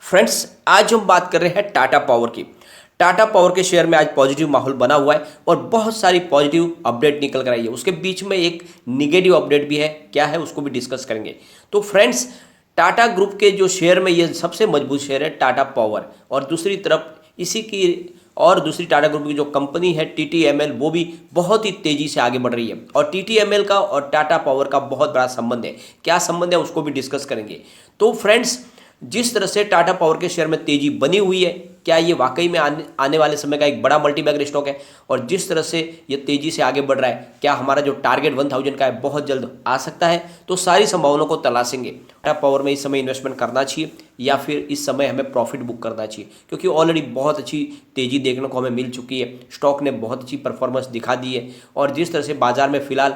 Friends, आज हम बात कर रहे हैं टाटा पावर की। टाटा पावर के शेयर में आज पॉजिटिव माहौल बना हुआ है और बहुत सारी पॉजिटिव अपडेट निकल कर आई है। उसके बीच में एक निगेटिव अपडेट भी है, क्या है उसको भी डिस्कस करेंगे। तो फ्रेंड्स, टाटा ग्रुप के जो शेयर में ये सबसे मजबूत शेयर है टाटा पावर, और दूसरी तरफ इसी की और दूसरी टाटा ग्रुप की जो कंपनी है टीटीएमएल, वो भी बहुत ही तेजी से आगे बढ़ रही है। और टीटीएमएल का और टाटा पावर का बहुत बड़ा संबंध है। क्या संबंध है उसको भी डिस्कस करेंगे। तो फ्रेंड्स, जिस तरह से टाटा पावर के शेयर में तेजी बनी हुई है, क्या ये वाकई में आने वाले समय का एक बड़ा मल्टीबैगर स्टॉक है? और जिस तरह से ये तेजी से आगे बढ़ रहा है, क्या हमारा जो टारगेट 1000 का है बहुत जल्द आ सकता है? तो सारी संभावनाओं को तलाशेंगे। टाटा पावर में इस समय इन्वेस्टमेंट करना चाहिए या फिर इस समय हमें प्रॉफिट बुक करना चाहिए, क्योंकि ऑलरेडी बहुत अच्छी तेजी देखने को हमें मिल चुकी है। स्टॉक ने बहुत अच्छी परफॉर्मेंस दिखा दी है और जिस तरह से बाजार में फिलहाल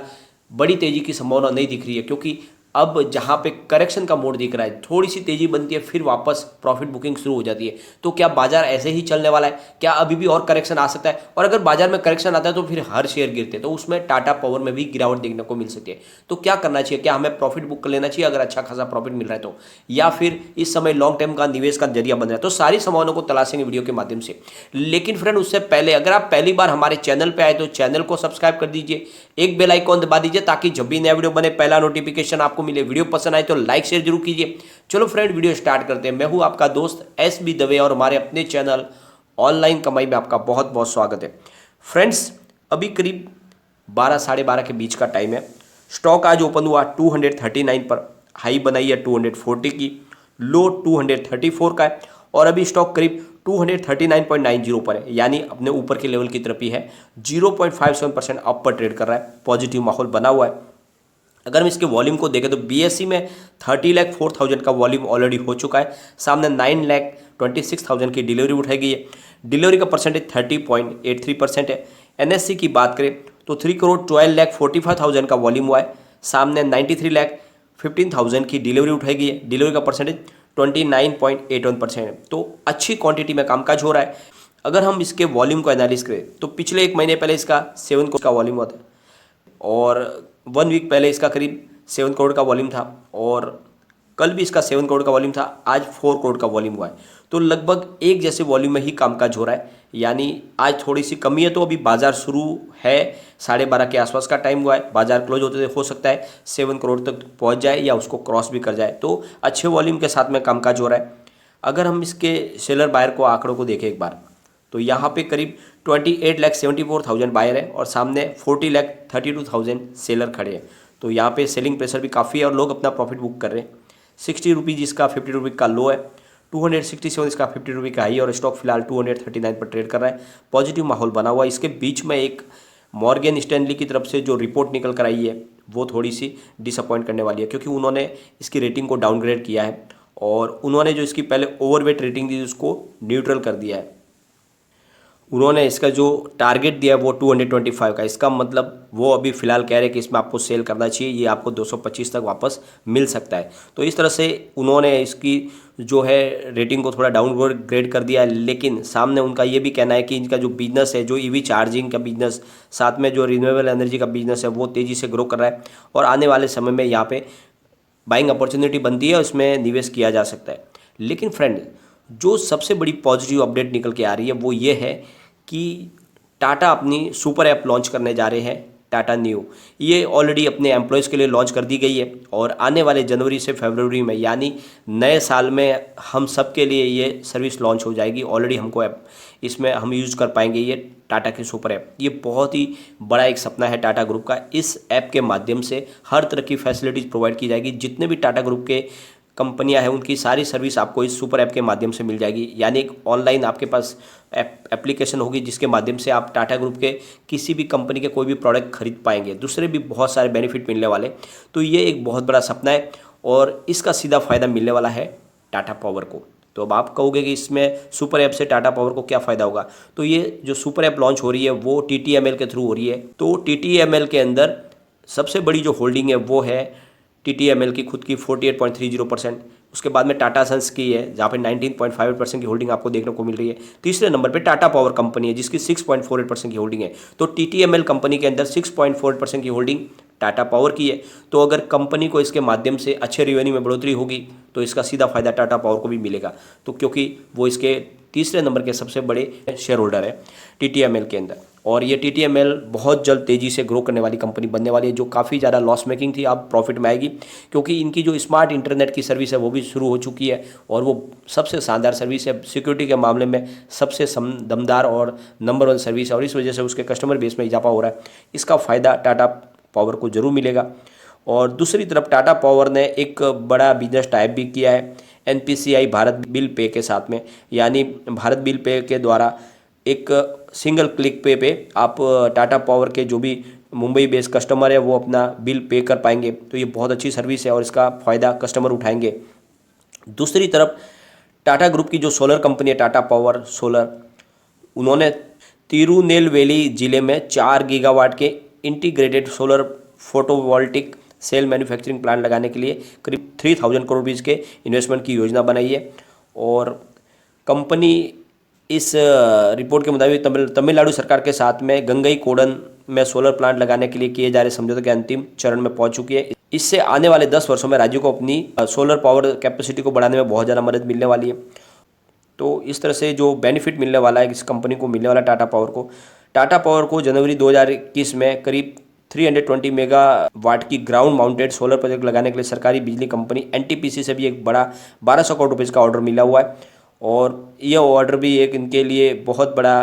बड़ी तेजी की संभावना नहीं दिख रही है, क्योंकि अब जहाँ पे करेक्शन का मोड दिख रहा है, थोड़ी सी तेजी बनती है फिर वापस प्रॉफिट बुकिंग शुरू हो जाती है। तो क्या बाजार ऐसे ही चलने वाला है? क्या अभी भी और करेक्शन आ सकता है? और अगर बाजार में करेक्शन आता है तो फिर हर शेयर गिरते हैं, तो उसमें टाटा पावर में भी गिरावट देखने को मिल सकती है। तो क्या करना चाहिए? क्या हमें प्रॉफिट बुक कर लेना चाहिए अगर अच्छा खासा प्रॉफिट मिल रहा है तो, या फिर इस समय लॉन्ग टर्म का निवेश का जरिया बन रहा है? तो सारी संभावनाओं को तलाशेंगे वीडियो के माध्यम से। लेकिन फ्रेंड, उससे पहले अगर आप पहली बार हमारे चैनल पर आए तो चैनल को सब्सक्राइब कर दीजिए, एक बेल आइकॉन दबा दीजिए ताकि जब भी नया वीडियो बने पहला नोटिफिकेशन आपको मिले। वीडियो पसंद आए तो लाइक शेयर जरूर कीजिए। चलो फ्रेंड, वीडियो स्टार्ट करते हैं। मैं हूं आपका दोस्त एस.बी. दवे और हमारे अपने चैनल ऑनलाइन कमाई में आपका बहुत बहुत स्वागत है। फ्रेंड्स, अभी करीब 12 साढ़े 12 के बीच का टाइम है। स्टॉक आज ओपन हुआ 239 पर, हाई बनाई है 240 की, लो 234 का है और अभी स्टॉक करीब 239.90 पर है, यानी अपने ऊपर के लेवल की तरफ ही है। 0.57% अप पर ट्रेड कर रहा है, पॉजिटिव माहौल बना हुआ है। अगर हम इसके वॉल्यूम को देखें तो बीएससी में 30,04,000 का वॉल्यूम ऑलरेडी हो चुका है। सामने 9,26,000 की डिलीवरी उठाई गई है। डिलीवरी का परसेंटेज 30.83% है। एनएससी की बात करें तो 3,12,45,000 का वॉल्यूम हुआ है। सामने 93,15,000 की डिलीवरी उठाई गई है। डिलीवरी का परसेंटेज 29.81% है। तो अच्छी क्वांटिटी में कामकाज हो रहा है। अगर हम इसके वॉल्यूम को एनालिस करें तो पिछले एक महीने पहले इसका 7 करोड़ का वॉल्यूम हुआ था और 1 वीक पहले इसका करीब 7 करोड़ का वॉल्यूम था और कल भी इसका 7 करोड़ का वॉल्यूम था। आज 4 करोड़ का वॉल्यूम हुआ है। तो लगभग एक जैसे वॉल्यूम में ही कामकाज हो रहा है, यानी आज थोड़ी सी कमी है। तो अभी बाजार शुरू है, 12:30 के आसपास का टाइम हुआ है। बाजार क्लोज होते हो सकता है 7 करोड़ तक पहुंच जाए या उसको क्रॉस भी कर जाए। तो अच्छे वॉल्यूम के साथ में कामकाज हो रहा है। अगर हम इसके सेलर बायर को आंकड़ों को देखें एक बार, तो यहाँ पे करीब 28,74,000 बायर है और सामने 40,32,000 सेलर खड़े हैं। तो यहाँ पे सेलिंग प्रेशर भी काफ़ी है और लोग अपना प्रॉफिट बुक कर रहे हैं। 60 रुपीज़ इसका 50 रुपये का लो है, 267 इसका 50 रुपये का हाई है और स्टॉक फिलहाल 239 पर ट्रेड कर रहा है। पॉजिटिव माहौल बना हुआ है। इसके बीच में एक मॉर्गन स्टैनली की तरफ से जो रिपोर्ट निकल कर आई है वो थोड़ी सी डिसअपॉइंट करने वाली है, क्योंकि उन्होंने इसकी रेटिंग को डाउनग्रेड किया है और उन्होंने जो इसकी पहले ओवरवेट रेटिंग दी उसको न्यूट्रल कर दिया है। उन्होंने इसका जो टारगेट दिया है वो 225 का, इसका मतलब वो अभी फिलहाल कह रहे हैं कि इसमें आपको सेल करना चाहिए, ये आपको 225 तक वापस मिल सकता है। तो इस तरह से उन्होंने इसकी जो है रेटिंग को थोड़ा डाउनग्रेड कर दिया है। लेकिन सामने उनका ये भी कहना है कि इनका जो बिजनेस है, जो ईवी चार्जिंग का बिजनेस, साथ में जो रिन्यूएबल एनर्जी का बिजनेस है, वो तेज़ी से ग्रो कर रहा है और आने वाले समय में यहाँ पे बाइंग अपॉर्चुनिटी बनती है और इसमें निवेश किया जा सकता है। लेकिन फ्रेंड, जो सबसे बड़ी पॉजिटिव अपडेट निकल के आ रही है वो ये है कि टाटा अपनी सुपर ऐप लॉन्च करने जा रहे हैं, टाटा न्यू। ये ऑलरेडी अपने एम्प्लॉयज़ के लिए लॉन्च कर दी गई है और आने वाले जनवरी से फरवरी में, यानी नए साल में हम सब के लिए ये सर्विस लॉन्च हो जाएगी। ऑलरेडी हमको ऐप इसमें हम यूज़ कर पाएंगे ये टाटा की सुपर ऐप। ये बहुत ही बड़ा एक सपना है टाटा ग्रुप का। इस ऐप के माध्यम से हर तरह की फैसिलिटीज़ प्रोवाइड की जाएगी। जितने भी टाटा ग्रुप के कंपनियां हैं उनकी सारी सर्विस आपको इस सुपर ऐप के माध्यम से मिल जाएगी। यानी एक ऑनलाइन आपके पास एप्लीकेशन होगी जिसके माध्यम से आप टाटा ग्रुप के किसी भी कंपनी के कोई भी प्रोडक्ट खरीद पाएंगे। दूसरे भी बहुत सारे बेनिफिट मिलने वाले। तो ये एक बहुत बड़ा सपना है और इसका सीधा फ़ायदा मिलने वाला है टाटा पावर को। तो अब आप कहोगे कि इसमें सुपर ऐप से टाटा पावर को क्या फ़ायदा होगा? तो ये जो सुपर ऐप लॉन्च हो रही है वो टीटीएमएल के थ्रू हो रही है। तो टीटीएमएल के अंदर सबसे बड़ी जो होल्डिंग है वो है टीटीएमएल की खुद की 48.30%। उसके बाद में टाटा सन्स की है जहाँ पे 19.58% की होल्डिंग आपको देखने को मिल रही है। तीसरे नंबर पे टाटा पावर कंपनी है जिसकी 6.48% की होल्डिंग है। तो टीटीएमएल कंपनी के अंदर 6.48% की होल्डिंग टाटा पावर की है। तो अगर कंपनी को इसके माध्यम से अच्छे रेवेन्यू में बढ़ोतरी होगी तो इसका सीधा फायदा टाटा पावर को भी मिलेगा। तो क्योंकि वो इसके तीसरे नंबर के सबसे बड़े शेयर होल्डर है टीटीएमएल के अंदर, और ये टीटीएमएल बहुत जल्द तेज़ी से ग्रो करने वाली कंपनी बनने वाली है, जो काफ़ी ज़्यादा लॉस मेकिंग थी अब प्रॉफिट में आएगी, क्योंकि इनकी जो स्मार्ट इंटरनेट की सर्विस है वो भी शुरू हो चुकी है और वो सबसे शानदार सर्विस है, सिक्योरिटी के मामले में सबसे दमदार और नंबर 1 सर्विस है, और इस वजह से उसके कस्टमर बेस में इजाफा हो रहा है। इसका फ़ायदा टाटा पावर को जरूर मिलेगा। और दूसरी तरफ टाटा पावर ने एक बड़ा बिजनेस टाइप भी किया है एनपीसीआई भारत बिल पे के साथ में, यानी भारत बिल पे के द्वारा एक सिंगल क्लिक पे आप टाटा पावर के जो भी मुंबई बेस्ड कस्टमर है वो अपना बिल पे कर पाएंगे। तो ये बहुत अच्छी सर्विस है और इसका फ़ायदा कस्टमर उठाएंगे। दूसरी तरफ टाटा ग्रुप की जो सोलर कंपनी है टाटा पावर सोलर, उन्होंने तिरुनेलवेली ज़िले में 4 गीगावाट के integrated solar photovoltaic cell manufacturing plant लगाने के लिए करीब 3000 करोड़ रुपीज़ के इन्वेस्टमेंट की योजना बनाई है। और कंपनी इस रिपोर्ट के मुताबिक तमिलनाडु सरकार के साथ में गंगई कोडन में सोलर प्लांट लगाने के लिए किए जा रहे समझौते के अंतिम चरण में पहुंच चुकी है। इससे आने वाले 10 वर्षों में राज्यों को अपनी सोलर पावर कैपेसिटी को बढ़ाने में बहुत ज़्यादा मदद मिलने वाली है। तो इस तरह से जो बेनिफिट मिलने वाला है इस कंपनी को मिलने वाला टाटा पावर को जनवरी 2021 में करीब 320 मेगावाट की ग्राउंड माउंटेड सोलर प्रोजेक्ट लगाने के लिए सरकारी बिजली कंपनी एनटीपीसी से भी एक बड़ा 1200 करोड़ रुपये का ऑर्डर मिला हुआ है, और यह ऑर्डर भी एक इनके लिए बहुत बड़ा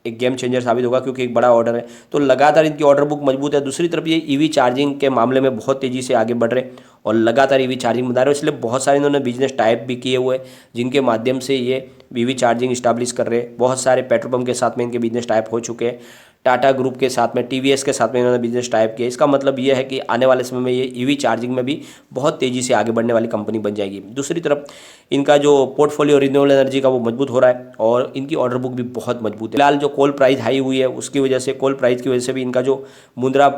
एक गेम चेंजर साबित होगा, क्योंकि एक बड़ा ऑर्डर है। तो लगातार इनकी ऑर्डर बुक मजबूत है। दूसरी तरफ ये ईवी चार्जिंग के मामले में बहुत तेज़ी से आगे बढ़ रहे और लगातार ईवी चार्जिंग बना रहे, इसलिए बहुत सारे इन्होंने बिजनेस टाइप भी किए हुए जिनके माध्यम से ये ईवी चार्जिंग इस्टेब्लिश कर रहे हैं। बहुत सारे पेट्रोल पंप के साथ में इनके बिजनेस टाइप हो चुके हैं। टाटा ग्रुप के साथ में टीवीएस के साथ में इन्होंने बिजनेस टाइप किया। इसका मतलब यह है कि आने वाले समय में ये ईवी चार्जिंग में भी बहुत तेज़ी से आगे बढ़ने वाली कंपनी बन जाएगी। दूसरी तरफ इनका जो पोर्टफोलियो रिन्यूएबल एनर्जी का वो मजबूत हो रहा है और इनकी ऑर्डर बुक भी बहुत मजबूत है। फिलहाल जो कोल प्राइस हाई हुई है उसकी वजह से, कोल प्राइस की वजह से भी इनका जो मुंद्रा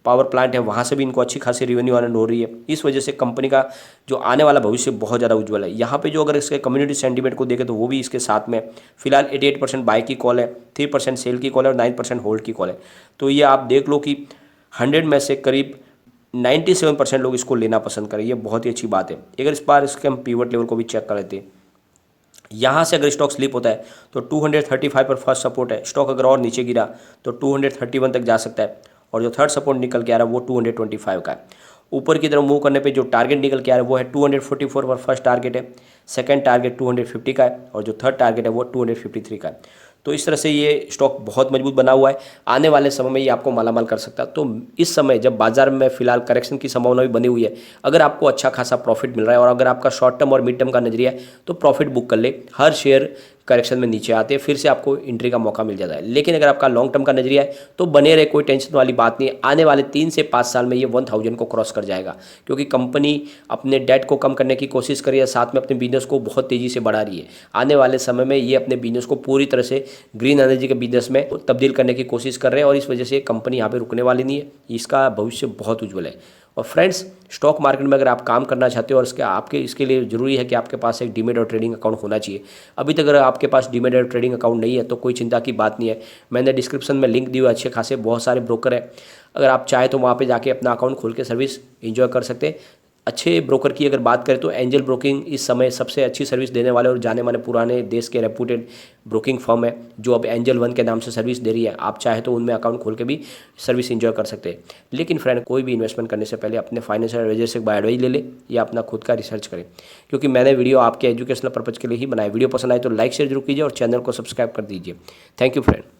पावर प्लांट है वहाँ से भी इनको अच्छी खासी रेवेन्यू अर्न हो रही है। इस वजह से कंपनी का जो आने वाला भविष्य बहुत ज़्यादा उज्ज्वल है। यहाँ पे जो अगर इसके कम्युनिटी सेंटीमेंट को देखें तो वो भी इसके साथ में फिलहाल 88% बाय की कॉल है, 3% सेल की कॉल है और 9% होल्ड की कॉल है। तो ये आप देख लो कि 100 में से करीब 97% लोग इसको लेना पसंद करें। ये बहुत ही अच्छी बात है। अगर इस बार इसके हम पीवट लेवल को भी चेक कर लेते हैं, यहाँ से अगर स्टॉक स्लिप होता है तो 235 पर फर्स्ट सपोर्ट है। स्टॉक अगर और नीचे गिरा तो 231 तक जा सकता है, और जो थर्ड सपोर्ट निकल के आ रहा है वो 225 का है। ऊपर की तरफ मूव करने पे जो टारगेट निकल के आ रहा है वो है 244 पर फर्स्ट टारगेट है, सेकंड टारगेट 250 का है, और जो थर्ड टारगेट है वो 253 का है। तो इस तरह से ये स्टॉक बहुत मजबूत बना हुआ है, आने वाले समय में ये आपको मालामाल कर सकता है। तो इस समय जब बाजार में फिलहाल करेक्शन की संभावना भी बनी हुई है, अगर आपको अच्छा खासा प्रॉफिट मिल रहा है और अगर आपका शॉर्ट टर्म और मिड टर्म का नजरिया है तो प्रॉफिट बुक कर ले। हर शेयर करेक्शन में नीचे आते हैं, फिर से आपको एंट्री का मौका मिल जाता है। लेकिन अगर आपका लॉन्ग टर्म का नजरिया है तो बने रहे, कोई टेंशन वाली बात नहीं है। आने वाले 3 से 5 साल में ये 1000 को क्रॉस कर जाएगा, क्योंकि कंपनी अपने डेट को कम करने की कोशिश कर रही है, साथ में अपने बिजनेस को बहुत तेज़ी से बढ़ा रही है। आने वाले समय में ये अपने बिजनेस को पूरी तरह से ग्रीन एनर्जी के बिजनेस में तब्दील करने की कोशिश कर रहे हैं, और इस वजह से कंपनी यहाँ पर रुकने वाली नहीं है। इसका भविष्य बहुत उज्ज्वल है। और फ्रेंड्स, स्टॉक मार्केट में अगर आप काम करना चाहते हो और इसके लिए ज़रूरी है कि आपके पास एक डीमेट और ट्रेडिंग अकाउंट होना चाहिए। अभी तक अगर आपके पास डीमेट और ट्रेडिंग अकाउंट नहीं है तो कोई चिंता की बात नहीं है। मैंने डिस्क्रिप्शन में लिंक दी हुई, अच्छे खासे बहुत सारे ब्रोकर हैं। अगर आप चाहे तो वहाँ पे जाके अपना अकाउंट खोल के सर्विस एंजॉय कर सकते हैं। अच्छे ब्रोकर की अगर बात करें तो एंजल ब्रोकिंग इस समय सबसे अच्छी सर्विस देने वाले और जाने माने पुराने देश के रेप्यूटेड ब्रोकिंग फर्म है, जो अब एंजल वन के नाम से सर्विस दे रही है। आप चाहे तो उनमें अकाउंट खोल के भी सर्विस एंजॉय कर सकते हैं। लेकिन फ्रेंड, कोई भी इन्वेस्टमेंट करने से पहले अपने फाइनेंशियल एडवाइजर से बाय एडवाइस ले ले या अपना खुद का रिसर्च करें, क्योंकि मैंने वीडियो आपके एजुकेशनल पर्पज़ के लिए ही बनाया। वीडियो पसंद आए तो लाइक शेयर जरूर कीजिए और चैनल को सब्सक्राइब कर दीजिए। Thank you friend.